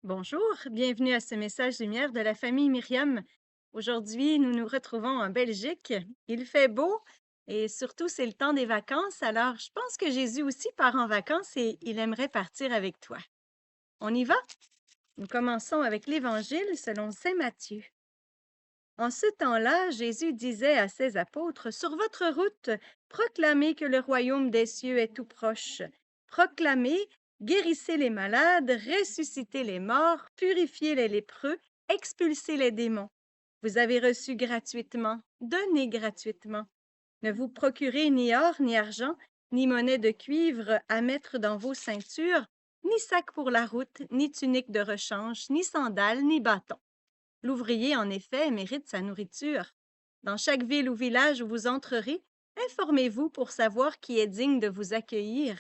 Bonjour, bienvenue à ce message lumière de la famille Myriam. Aujourd'hui, nous nous retrouvons en Belgique. Il fait beau et surtout, c'est le temps des vacances. Alors, je pense que Jésus aussi part en vacances et il aimerait partir avec toi. On y va? Nous commençons avec l'Évangile selon Saint Matthieu. En ce temps-là, Jésus disait à ses apôtres, sur votre route, proclamez que le royaume des cieux est tout proche. Proclamez, guérissez les malades, ressuscitez les morts, purifiez les lépreux, expulsez les démons. Vous avez reçu gratuitement, donnez gratuitement. Ne vous procurez ni or, ni argent, ni monnaie de cuivre à mettre dans vos ceintures, ni sac pour la route, ni tunique de rechange, ni sandales, ni bâton. L'ouvrier, en effet, mérite sa nourriture. Dans chaque ville ou village où vous entrerez, informez-vous pour savoir qui est digne de vous accueillir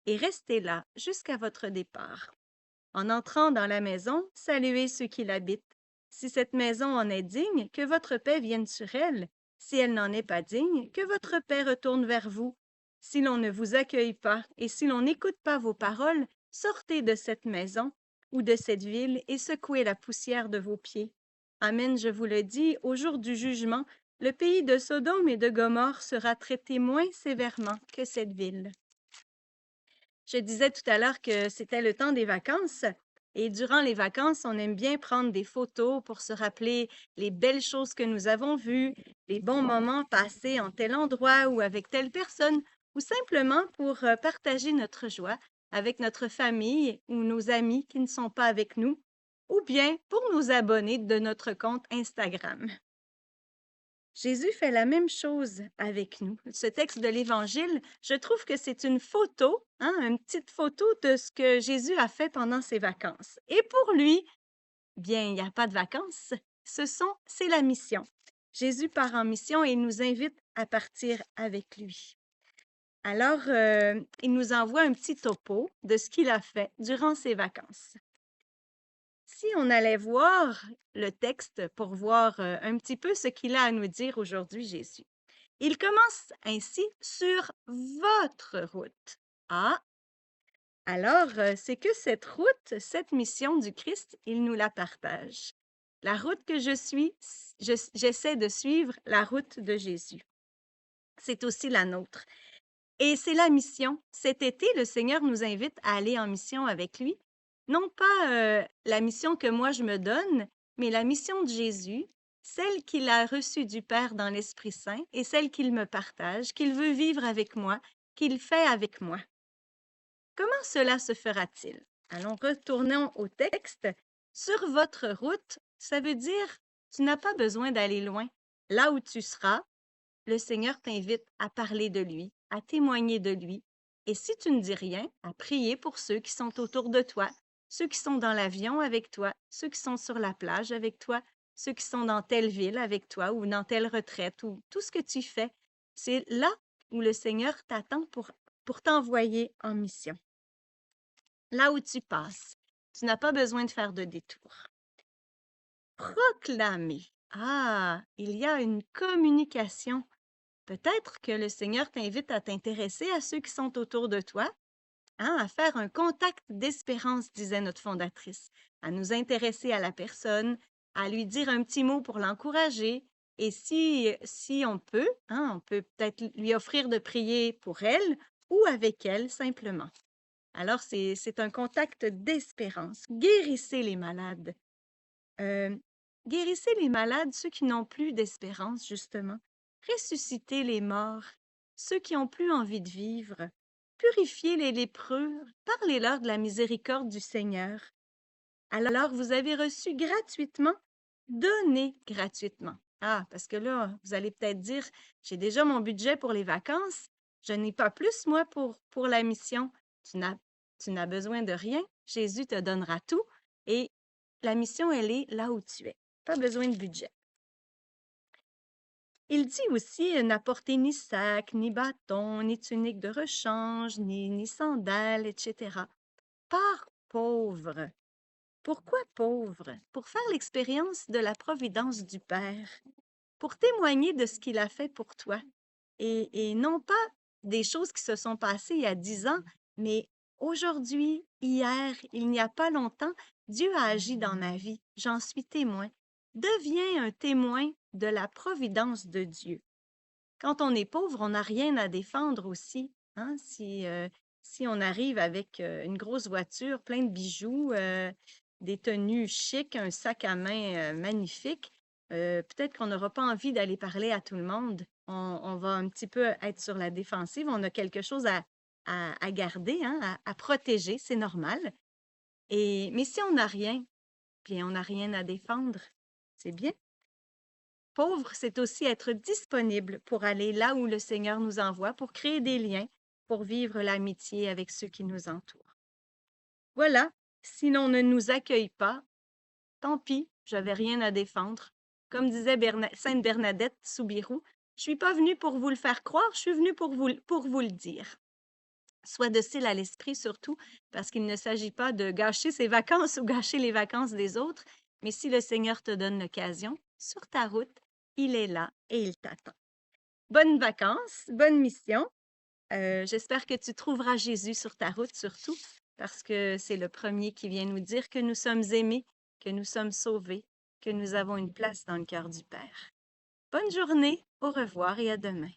et restez là jusqu'à votre départ. En entrant dans la maison, saluez ceux qui l'habitent. Si cette maison en est digne, que votre paix vienne sur elle. Si elle n'en est pas digne, que votre paix retourne vers vous. Si l'on ne vous accueille pas et si l'on n'écoute pas vos paroles, sortez de cette maison ou de cette ville et secouez la poussière de vos pieds. Amen, je vous le dis, au jour du jugement, le pays de Sodome et de Gomorrhe sera traité moins sévèrement que cette ville. Je disais tout à l'heure que c'était le temps des vacances et durant les vacances, on aime bien prendre des photos pour se rappeler les belles choses que nous avons vues, les bons moments passés en tel endroit ou avec telle personne, ou simplement pour partager notre joie avec notre famille ou nos amis qui ne sont pas avec nous, ou bien pour nous abonner de notre compte Instagram. Jésus fait la même chose avec nous. Ce texte de l'Évangile, je trouve que c'est une photo, une petite photo de ce que Jésus a fait pendant ses vacances. Et pour lui, bien, il n'y a pas de vacances. C'est la mission. Jésus part en mission et il nous invite à partir avec lui. Alors, il nous envoie un petit topo de ce qu'il a fait durant ses vacances. Si on allait voir le texte pour voir un petit peu ce qu'il a à nous dire aujourd'hui, Jésus. Il commence ainsi sur votre route. Ah, alors c'est que cette route, cette mission du Christ, il nous la partage. La route que je suis, j'essaie de suivre la route de Jésus. C'est aussi la nôtre. Et c'est la mission. Cet été, le Seigneur nous invite à aller en mission avec lui. Non pas la mission que moi je me donne, mais la mission de Jésus, celle qu'il a reçue du Père dans l'Esprit Saint et celle qu'il me partage, qu'il veut vivre avec moi, qu'il fait avec moi. Comment cela se fera-t-il? Allons, retournons au texte. Sur votre route, ça veut dire tu n'as pas besoin d'aller loin. Là où tu seras, le Seigneur t'invite à parler de lui, à témoigner de lui. Et si tu ne dis rien, à prier pour ceux qui sont autour de toi, ceux qui sont dans l'avion avec toi, ceux qui sont sur la plage avec toi, ceux qui sont dans telle ville avec toi ou dans telle retraite ou tout ce que tu fais. C'est là où le Seigneur t'attend pour t'envoyer en mission. Là où tu passes, tu n'as pas besoin de faire de détour. Proclamer. Ah, il y a une communication. Peut-être que le Seigneur t'invite à t'intéresser à ceux qui sont autour de toi, à faire un contact d'espérance, disait notre fondatrice, à nous intéresser à la personne, à lui dire un petit mot pour l'encourager. Et si on peut, on peut peut-être lui offrir de prier pour elle ou avec elle simplement. Alors, c'est un contact d'espérance. Guérissez les malades. Euh, guérissez les malades, ceux qui n'ont plus d'espérance, justement. Ressuscitez les morts, ceux qui n'ont plus envie de vivre. Purifiez les lépreux, parlez-leur de la miséricorde du Seigneur. Alors, vous avez reçu gratuitement, donnez gratuitement. Ah, parce que là, vous allez peut-être dire, j'ai déjà mon budget pour les vacances, je n'ai pas plus, moi, pour la mission. Tu n'as besoin de rien, Jésus te donnera tout et la mission, elle est là où tu es. Pas besoin de budget. Il dit aussi n'apporter ni sac, ni bâton, ni tunique de rechange, ni sandales, etc. Par pauvre. Pourquoi pauvre? Pour faire l'expérience de la providence du Père, pour témoigner de ce qu'il a fait pour toi. Et non pas des choses qui se sont passées il y a 10 ans, mais aujourd'hui, hier, il n'y a pas longtemps, Dieu a agi dans ma vie, j'en suis témoin. Deviens un témoin de la providence de Dieu. Quand on est pauvre, on n'a rien à défendre aussi, hein? Si on arrive avec une grosse voiture, plein de bijoux, des tenues chics, un sac à main magnifique, peut-être qu'on n'aura pas envie d'aller parler à tout le monde. On va un petit peu être sur la défensive. On a quelque chose à garder, hein, à protéger, c'est normal. Mais si on n'a rien, puis on n'a rien à défendre, c'est bien. Pauvre, c'est aussi être disponible pour aller là où le Seigneur nous envoie, pour créer des liens, pour vivre l'amitié avec ceux qui nous entourent. Voilà, si l'on ne nous accueille pas, tant pis, j'avais rien à défendre. Comme disait Sainte Bernadette Soubirous, je suis pas venue pour vous le faire croire, je suis venue pour vous le dire. Sois docile à l'esprit surtout, parce qu'il ne s'agit pas de gâcher ses vacances ou gâcher les vacances des autres, mais si le Seigneur te donne l'occasion, sur ta route, il est là et il t'attend. Bonnes vacances, bonne mission. J'espère que tu trouveras Jésus sur ta route surtout, parce que c'est le premier qui vient nous dire que nous sommes aimés, que nous sommes sauvés, que nous avons une place dans le cœur du Père. Bonne journée, au revoir et à demain.